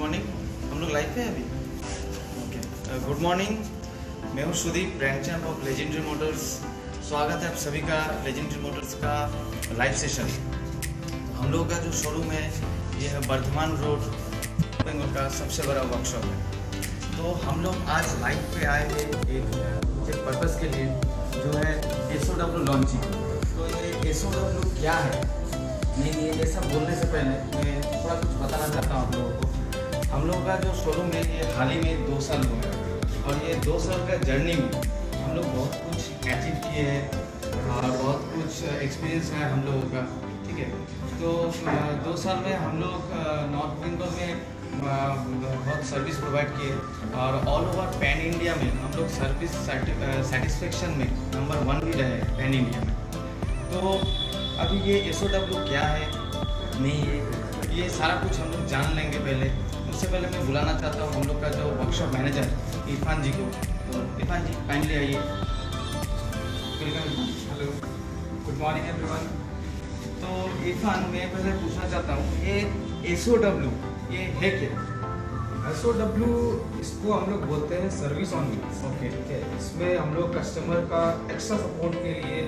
Morning. हम लोग live पे अभी ओके। गुड मॉर्निंग, मैं हूँ Sudeep, brand champ of legendary motors. स्वागत है आप सभी का लेजेंडरी मोटर्स का लाइव सेशन। हम लोगों का जो शोरूम है ये है वर्धमान रोड, बेंगल का सबसे बड़ा वर्कशॉप है। तो हम लोग आज लाइव पे आए हैं एक पर्पज़ के लिए, जो है SOW लॉन्चिंग। तो ये SOW क्या है, नहीं ये ऐसा बोलने से पहले मैं थोड़ा कुछ बताना चाहता हूँ आप लोगों को। हम लोगों का जो शोरूम है ये हाल ही में 2 साल हुआ है, और ये 2 साल का जर्नी में हम लोग बहुत कुछ अचीव किए हैं और बहुत कुछ एक्सपीरियंस है हम लोगों का। ठीक है, तो 2 साल में हम लोग नॉर्थ बंगाल में बहुत सर्विस प्रोवाइड किए, और ऑल ओवर पैन इंडिया में हम लोग सर्विस सेटिस्फेक्शन में नंबर 1 भी रहे पैन इंडिया में। तो अभी ये SOW क्या है, नहीं ये सारा कुछ हम लोग जान लेंगे। पहले उससे पहले मैं बुलाना चाहता हूँ हम लोग का जो वर्कशॉप मैनेजर इरफान जी को। तो इरफान जी काइंडली आइए। Hello, good morning everyone. तो इरफान, मैं पहले पूछना चाहता हूँ ये SOW ये है क्या? SOW इसको हम लोग बोलते हैं सर्विस ऑन व्हील्स। ओके, ठीक है, इसमें हम लोग कस्टमर का एक्स्ट्रा सपोर्ट के लिए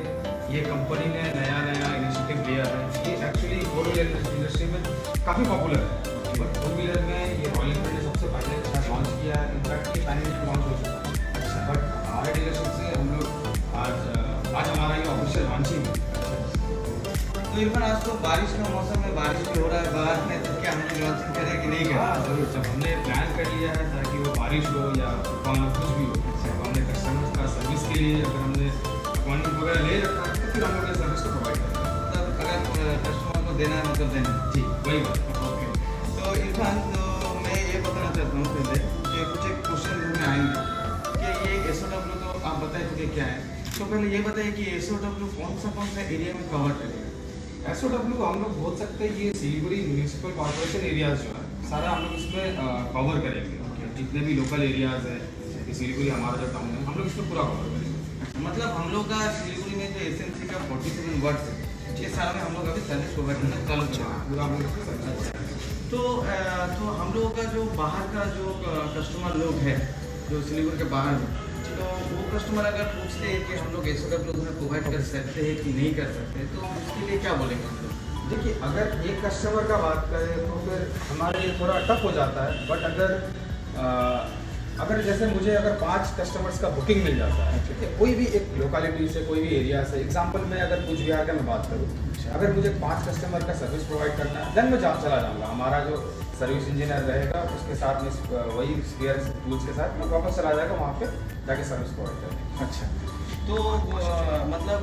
ये कंपनी ने नया इनिशिएटिव लिया है। ये एक्चुअली 4 व्हीलर इंडस्ट्री में काफ़ी पॉपुलर है, बट 2 व्हीलर में ये रॉयल एनफील्ड ने सबसे पहले लॉन्च किया है। इनफैक्ट ये पैन इंडिया में लॉन्च हो चुका है। अच्छा, बट हमारे डीलरशिप से हम लोग आज हमारा ये ऑफिशियल लॉन्चिंग है। तो इरफान, आज तो बारिश का मौसम है, बारिश भी हो रहा है बाहर में, तो क्या हम लोग लॉन्चिंग करें कि नहीं हाँ करें? जरूर, जब हमने प्लान कर लिया है ताकि वो बारिश हो या तूफान हो कुछ भी हो, तो हमने कस्टमर्स का सर्विस के लिए अगर हमने अपॉइंटमेंट वगैरह ले रखा है तो फिर हम लोग ये सर्विस को प्रोवाइड करते हैं। मतलब अगर कस्टमर को देना है मतलब देना है। जी वही बात। ओके, तो इरफान, तो मैं ये बताना चाहता हूँ पहले कि कुछ एक क्वेश्चन में आएंगे कि ये SOW तो आप बताए चुके क्या है। तो पहले ये बताइए कि SOW कौन सा एरिया में कवर करेगा? SOW को हम लोग बोल सकते हैं ये सिलीगुड़ी म्यूनिसिपल कॉर्पोरेशन एरियाज जो है सारा हम लोग इसमें कवर करेंगे। जितने भी लोकल एरियाज है, सिलीगुड़ी हमारा जो टाउन है, हम लोग इसमें पूरा कवर करेंगे। मतलब हम लोग का सिलीगुड़ी में जो SNC का 47 वर्ड्स है, ये सारा में हम लोग अभी सर्विस प्रोवाइड करना चालू किया है। पूरा हम लोग इसमें सर्विस। तो हम लोगों का जो बाहर का जो कस्टमर लोग है जो सिलीगुड़ी के बाहर में, तो वो कस्टमर अगर पूछते हैं कि हम लोग SOW उन्हें प्रोवाइड कर सकते हैं कि नहीं कर सकते, तो उसके लिए क्या बोलेंगे हम लोग? देखिए, अगर एक कस्टमर का बात करें तो फिर हमारे लिए थोड़ा टफ हो जाता है, बट अगर जैसे मुझे अगर 5 कस्टमर्स का बुकिंग मिल जाता है, ठीक है, कोई भी एक लोकेलिटी से, कोई भी एरिया से, एग्जांपल में अगर कुछ बिहार का मैं बात करूँ, अगर मुझे 5 कस्टमर का सर्विस प्रोवाइड करना है, देन मैं चला जाऊँगा। हमारा जो सर्विस इंजीनियर रहेगा उसके साथ में वही स्पेयर टूल्स के साथ मैं वापस चला जाएगा वहाँ पे जाके सर्विस प्रोवाइड करेंगे। अच्छा, तो मतलब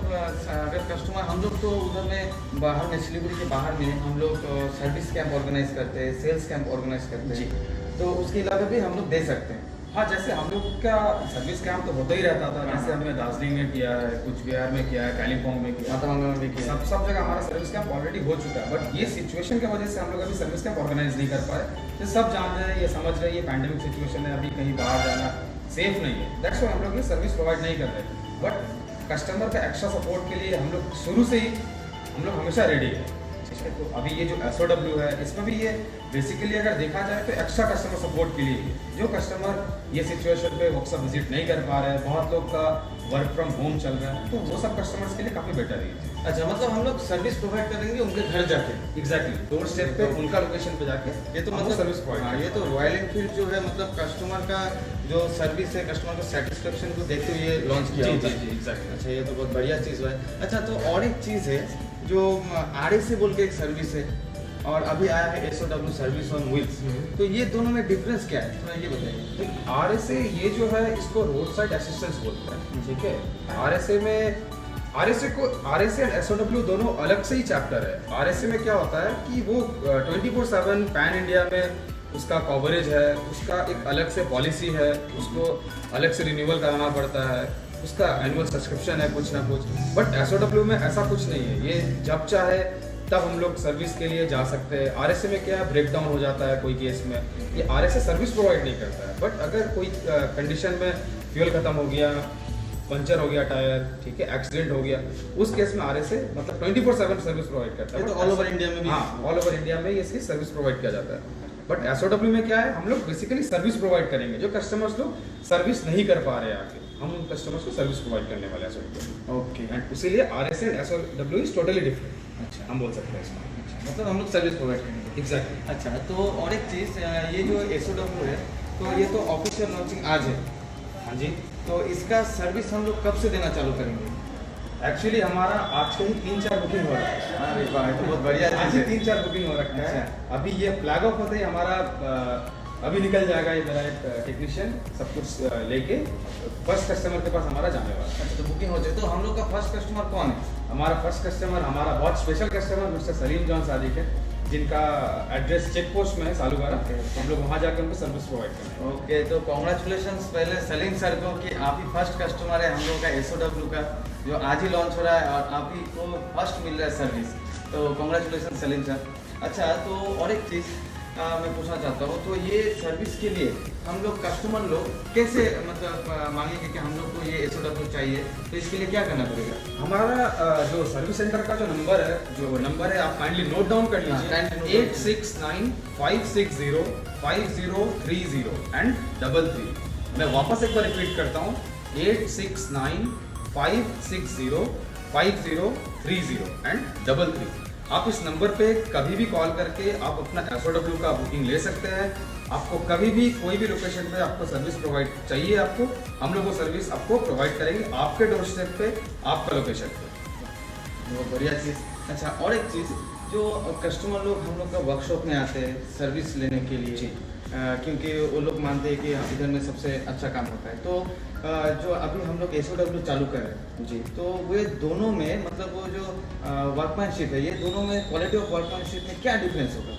अगर कस्टमर, हम लोग तो उधर में बाहर में सिलीगुड़ी के बाहर में हम लोग सर्विस कैंप ऑर्गेनाइज करते हैं, सेल्स कैंप ऑर्गेनाइज करते हैं, तो उसके अलावा भी हम लोग दे सकते हैं। हाँ, जैसे हम लोग का सर्विस कैंप तो होता ही रहता था। जैसे हमने दार्जिलिंग में किया है, कुछ बिहार में किया है, कालिम्पोंग में किया, मातावांगा में भी किया। सब जगह हमारा सर्विस कैंप ऑलरेडी हो चुका है, बट ये सिचुएशन की वजह से हम लोग अभी सर्विस कैंप ऑर्गेनाइज नहीं कर पाए। तो सब जान रहे हैं, ये समझ रहे हैं, ये पैंडेमिक सिचुएशन है, अभी कहीं बाहर जाना सेफ नहीं है। दैट्स व्हाई हम लोग ये सर्विस प्रोवाइड नहीं कर रहे। बट कस्टमर का एक्स्ट्रा सपोर्ट के लिए हम लोग शुरू से ही हम लोग हमेशा रेडी है। तो अभी ये जो SOW है, इसमें भी ये बेसिकली अगर देखा जाए तो एक्स्ट्रा कस्टमर सपोर्ट के लिए, जो कस्टमर ये सिचुएशन पे वर्कशॉप विजिट नहीं कर पा रहे हैं, बहुत लोग का वर्क फ्रॉम होम चल रहा है, तो वो सब कस्टमर्स के लिए काफ़ी बेटर है। अच्छा, मतलब हम लोग सर्विस प्रोवाइड करेंगे उनके घर जाके, एग्जैक्टली, डोर स्टेप पे उनका लोकेशन पे जाके ये तो मतलब सर्विस प्रोवाइड। हाँ, ये तो रॉयल एनफील्ड जो है मतलब कस्टमर का जो सर्विस है, कस्टमर का सेटिस्फेक्शन को देखते हुए लॉन्च किया होता है। एग्जैक्टली। अच्छा, ये तो बहुत बढ़िया चीज़ है। अच्छा, तो और एक चीज़ है जो RSA बोल के एक सर्विस है, और अभी आया है SOW सर्विस ऑन व्हील्स। तो ये दोनों में डिफरेंस क्या है, थोड़ा ये बताइए। RSA ये जो है इसको रोड साइड असिस्टेंस बोलते हैं। ठीक है, RSA एंड SOW दोनों अलग से ही चैप्टर है। RSA में क्या होता है कि वो 24/7 पैन इंडिया में उसका कवरेज है, उसका एक अलग से पॉलिसी है, उसको अलग से रिन्यूअल कराना पड़ता है, उसका एनुअल सब्सक्रिप्शन है कुछ ना कुछ। बट SOW में ऐसा कुछ नहीं है, ये जब चाहे तब हम लोग सर्विस के लिए जा सकते हैं। RSA में क्या है, ब्रेक डाउन हो जाता है कोई केस में, ये RSA सर्विस प्रोवाइड नहीं करता है। बट अगर कोई कंडीशन में फ्यूल ख़त्म हो गया पंचर हो गया टायर, ठीक है, एक्सीडेंट हो गया, उस केस में RSA मतलब 24/7 सर्विस प्रोवाइड करता है। तो ऑल ओवर इंडिया में भी? हाँ, ऑल ओवर इंडिया में ये इसकी सर्विस प्रोवाइड किया जाता है। बट SOW में क्या है, हम लोग बेसिकली सर्विस प्रोवाइड करेंगे, जो कस्टमर्स लोग सर्विस नहीं कर पा रहे हैं आके, हम उन कस्टमर्स को सर्विस प्रोवाइड करने वाले हैं SOW। ओके, एंड इसीलिए RSA and SOW is totally different. अच्छा, हम बोल सकते हैं इसमें। मतलब हम लोग सर्विस प्रोवाइड करेंगे। एग्जैक्टली। अच्छा, तो और एक चीज़, ये जो SOW है, तो ये तो ऑफिशियल लॉन्चिंग आज है। हाँ जी। तो इसका सर्विस हम लोग कब से देना चालू करेंगे? एक्चुअली हमारा आज के ही 3-4 बुकिंग हो रहा है। अरे वाह, ये तो बहुत बढ़िया आज चीज़ ही है। 3-4 बुकिंग हो रखा है। अच्छा। अभी ये फ्लैग ऑफ होते ही हमारा अभी निकल जाएगा ये मेरा एक टेक्नीशियन सब कुछ लेके फर्स्ट कस्टमर के पास हमारा जाने वाला है। अच्छा, तो बुकिंग हो जाए। तो हम लोग का फर्स्ट कस्टमर कौन है? हमारा फर्स्ट कस्टमर, हमारा बहुत special customer mister Salim John Sadiq है, जिनका एड्रेस चेक पोस्ट में है सालूबारा। Okay. हम लोग वहाँ जाकर उनको सर्विस प्रोवाइड करेंगे। ओके, तो कॉन्ग्रेचुलेशन पहले सलीम सर को कि आप ही फर्स्ट कस्टमर है हम लोग का SOW का, जो आज ही लॉन्च हो रहा है और आप ही को फर्स्ट मिल रहा है सर्विस। तो कॉन्ग्रेचुलेशन सलीम सर। अच्छा, तो और एक चीज़ मैं पूछना चाहता हूँ, तो ये सर्विस के लिए हम लोग कस्टमर लोग कैसे मतलब मांगेंगे कि हम लोग को ये SOW चाहिए, तो इसके लिए क्या करना पड़ेगा? हमारा जो सर्विस सेंटर का जो नंबर है आप काइंडली नोट डाउन कर हाँ, लीजिए, 8695605030 एंड 33। मैं वापस एक बार रिपीट करता हूँ, 8695605030 एंड 33। आप इस नंबर पे कभी भी कॉल करके आप अपना SOW का बुकिंग ले सकते हैं। आपको कभी भी कोई भी लोकेशन पे आपको सर्विस प्रोवाइड चाहिए, आपको हम लोग वो सर्विस आपको प्रोवाइड करेंगे आपके डोर स्टेप पे, आपका लोकेशन पे। बहुत बढ़िया चीज़। अच्छा, और एक चीज़, जो कस्टमर लोग हम लोग का वर्कशॉप में आते हैं सर्विस लेने के लिए, जी। क्योंकि वो लोग मानते हैं कि इधर में सबसे अच्छा काम होता है, तो जो अभी हम लोग SOW चालू कर रहे हैं जी। तो वे दोनों में मतलब वो जो वर्कमैनशिप है, ये दोनों में क्वालिटी ऑफ वर्कमैनशिप में क्या डिफरेंस होगा?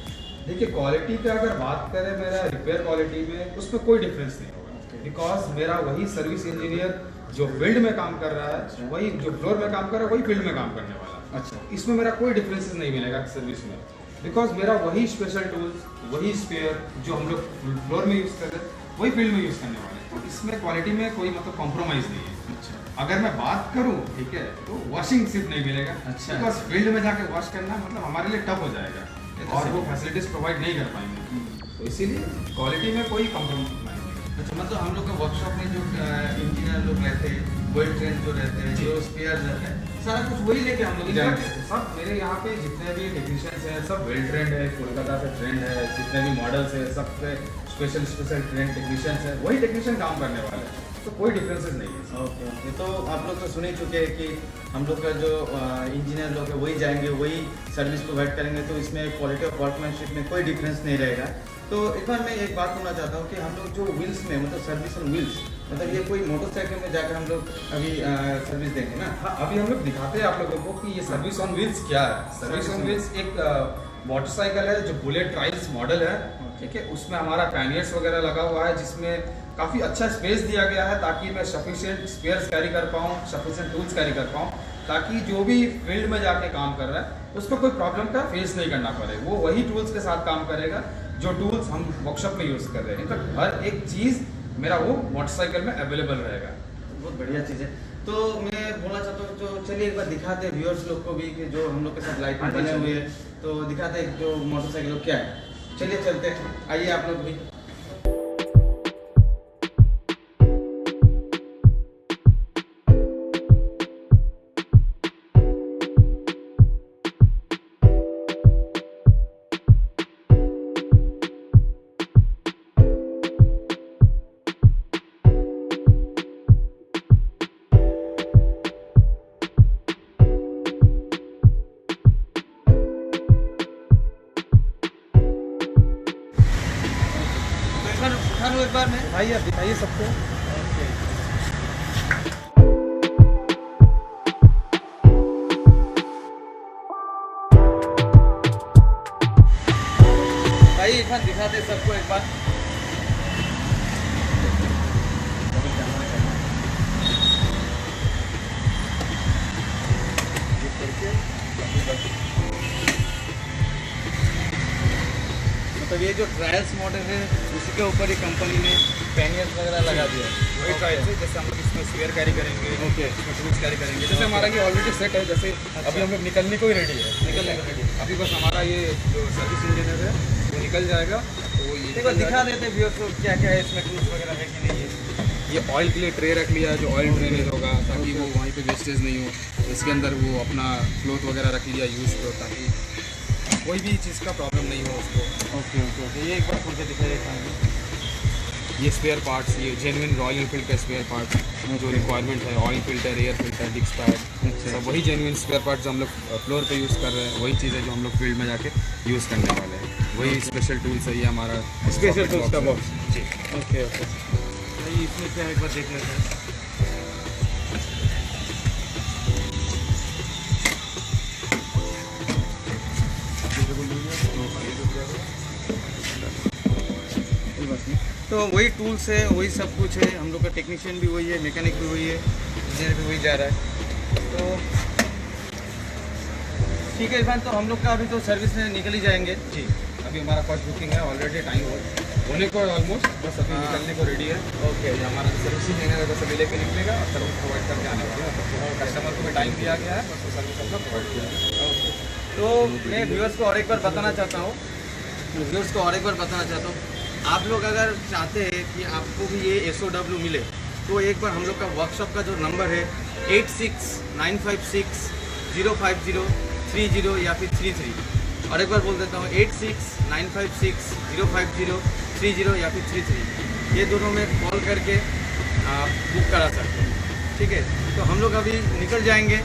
देखिए, क्वालिटी पे अगर बात करें मेरा रिपेयर क्वालिटी में, उसमें कोई डिफरेंस नहीं होगा, बिकॉज मेरा वही सर्विस इंजीनियर जो फील्ड में काम कर रहा है, वही जो फ्लोर में काम कर रहा है, वही फील्ड में काम करने वाला है। अच्छा, इसमें मेरा कोई डिफरेंसेस नहीं मिलेगा सर्विस में, बिकॉज मेरा वही स्पेशल टूल्स, वही स्पेयर जो हम लोग फ्लोर में यूज़ कर रहे हैं, वही फील्ड में यूज़ करने वाले हैं। तो इसमें क्वालिटी में कोई मतलब कॉम्प्रोमाइज़ नहीं है। अच्छा, अगर मैं बात करूं, ठीक है, तो वॉशिंग सिर्फ नहीं मिलेगा। अच्छा। बिकॉज फील्ड में जाके वॉश करना मतलब हमारे लिए टफ हो जाएगा ये तो और सही वो है। फैसिलिटीज प्रोवाइड नहीं कर पाएंगे, तो इसीलिए क्वालिटी में कोई कॉम्प्रोमाइज नहीं। अच्छा, मतलब हम लोग का वर्कशॉप में जो इंजीनियर लोग रहते हैं, वेल ट्रेन जो रहते हैं, जो स्पेयर रहते हैं, सारा कुछ वही लेके हम लोग जाएंगे। Exactly. सब मेरे यहाँ पे जितने भी टेक्नीशियंस हैं सब वेल ट्रेंड है, कोलकाता से ट्रेंड है, जितने भी मॉडल्स है सब पे स्पेशल ट्रेंड टेक्नीशियंस है, वही टेक्नीशियन काम करने वाले हैं, तो कोई डिफरेंसेस नहीं है। ओके ओके, तो आप लोग तो सुन ही चुके हैं कि हम लोग का जो इंजीनियर लोग है वही जाएंगे, वही सर्विस प्रोवाइड करेंगे, तो इसमें क्वालिटी ऑफ वर्कमैनशिप में कोई डिफरेंस नहीं रहेगा। तो एक बार मैं एक बात बोलना चाहता हूँ कि हम लोग जो व्हील्स में मतलब सर्विस ऑन व्हील्स, मतलब ये कोई मोटरसाइकिल में जाकर हम लोग अभी सर्विस देंगे ना? हाँ, अभी हम लोग दिखाते हैं आप लोगों को कि ये सर्विस ऑन व्हील्स क्या है। सर्विस ऑन व्हील्स एक मोटरसाइकिल है जो बुलेट ट्राइल्स मॉडल है, ठीक है, उसमें हमारा पैनियर्स वगैरह लगा हुआ है, जिसमें काफ़ी अच्छा स्पेस दिया गया है ताकि मैं सफिशिएंट स्पेयर्स कैरी कर पाऊँ, सफिशिएंट टूल्स कैरी कर पाऊँ, ताकि जो भी फील्ड में जाके काम कर रहा है उसको कोई प्रॉब्लम का फेस नहीं करना पड़े। वो वही टूल्स के साथ काम करेगा जो टूल्स हम वर्कशॉप में यूज़ कर रहे हैं। इनफैक्ट हर एक चीज़ मेरा वो मोटरसाइकिल में अवेलेबल रहेगा। बहुत बढ़िया चीज़ है। तो मैं बोलना चाहता हूँ, तो चलिए एक बार दिखाते हैं व्यूअर्स लोग को भी कि जो हम लोग के साथ लाइट में बने हुए हैं, तो दिखाते हैं जो मोटरसाइकिल क्या है। चलिए चलते हैं, आइए आप लोग भी। उठा लो एक बार मैं। भाई आप दिखाइए सबको। भाई इरफान दिखाते सबको एक बार। तो ये जो ट्रायल्स मॉडल है उसी के ऊपर ही कंपनी ने पैनियर्स वगैरह लगा दिया है। वही ट्रायल से जैसे हम लोग इसमें स्पेयर कैरी करेंगे, ओके। इसमें टूल्स कैरी करेंगे, जैसे हमारा ये ऑलरेडी सेट है, जैसे अभी हम लोग निकलने को ही रेडी है, निकलने को रेडी। अभी बस हमारा ये जो सर्विस इंजीनियर है वो निकल जाएगा, तो वो ये एक बार दिखा देते व्यूअर्स को क्या क्या है इसमें, टूल्स वगैरह है कि नहीं है। ये ऑयल के लिए ट्रे रख लिया है, जो ऑयल ड्रेनेज होगा ताकि वो वहीं पे वेस्टेज नहीं हो। इसके अंदर वो अपना क्लोथ वगैरह रख लिया यूज़ को, ताकि कोई भी चीज़ का प्रॉब्लम नहीं हो उसको। ओके ओके ओके, ये एक बार खोल के दिखाइए। ये स्पेयर पार्ट्स, ये जेन्युइन रॉयल एनफील्ड का स्पेयर पार्ट जो रिक्वायरमेंट है, oil filter, air filter, disc pad, सब वही जेन्युइन स्पेयर पार्ट्स हम लोग फ्लोर पे यूज़ कर रहे हैं। वही चीज़ है जो हम लोग फील्ड में जाके यूज़ करने वाले हैं। वही स्पेशल टूल्स है, ये हमारा स्पेशल टूल्स का बॉक्स। जी। ओके ओके, तो ये इसमें क्या है एक बार देख लेते हैं। तो वही टूल्स है, वही सब कुछ है। हम लोग का टेक्नीशियन भी वही है, मैकेनिक भी वही है, इंजीनियर भी वही जा रहा है। तो ठीक है इरफान, तो हम लोग का अभी तो सर्विस में निकल ही जाएंगे। जी, अभी हमारा फर्स्ट बुकिंग है, ऑलरेडी टाइम होने को ऑलमोस्ट, बस अभी निकलने को रेडी है। ओके, ये हमारा सर्विसिंग है, बस अभी लेके निकलेगा और सर्विस प्रोवाइड करके आने वाले हैं। कस्टमर को भी टाइम दिया गया है, बस सर्विस हम लोग प्रोवाइड किया है। तो मैं व्यूअर्स को और एक बार बताना चाहता हूँ, आप लोग अगर चाहते हैं कि आपको भी ये SOW मिले, तो एक बार हम लोग का वर्कशॉप का जो नंबर है 8695605030 या फिर 33, और एक बार बोल देता हूँ 8695605030 या फिर 33, ये दोनों में कॉल करके आप बुक करा सकते हैं। ठीक है, तो हम लोग अभी निकल जाएंगे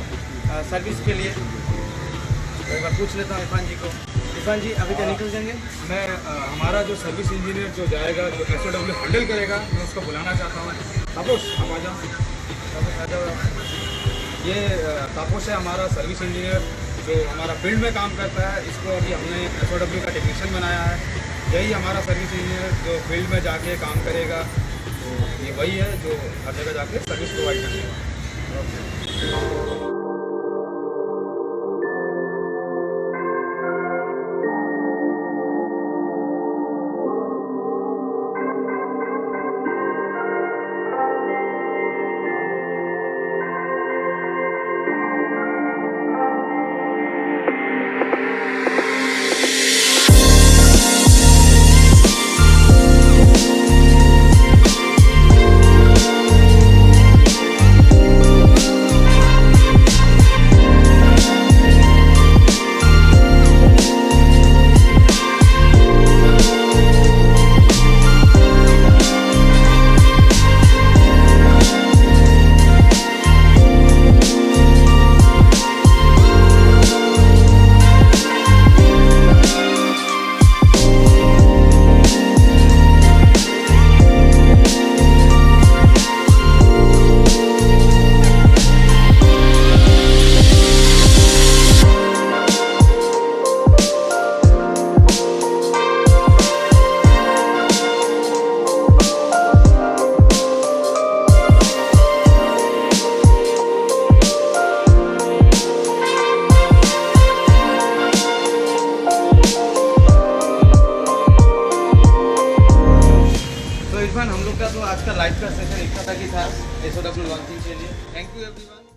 सर्विस के लिए। तो एक बार पूछ लेता हूँ इरफान जी को। इरफान जी, अभी क्या निकल जाएंगे? मैं हमारा जो सर्विस इंजीनियर जो जाएगा, जो SOW हैंडल करेगा, मैं उसको बुलाना चाहता हूँ। तापोश, आप आ जाओ। तापोश आ जाओ। ये तापोश है हमारा सर्विस इंजीनियर जो हमारा फील्ड में काम करता है। इसको अभी हमने SOW का टेक्नीशियन बनाया है। यही हमारा सर्विस इंजीनियर जो फील्ड में जाके काम करेगा, तो ये वही है जो हर जगह जाके सर्विस प्रोवाइड करेगा। इरफान, हम लोग का तो आज का लाइव का सेशन इतना तक ही था SOW लॉन्चिंग के लिए। Thank you everyone.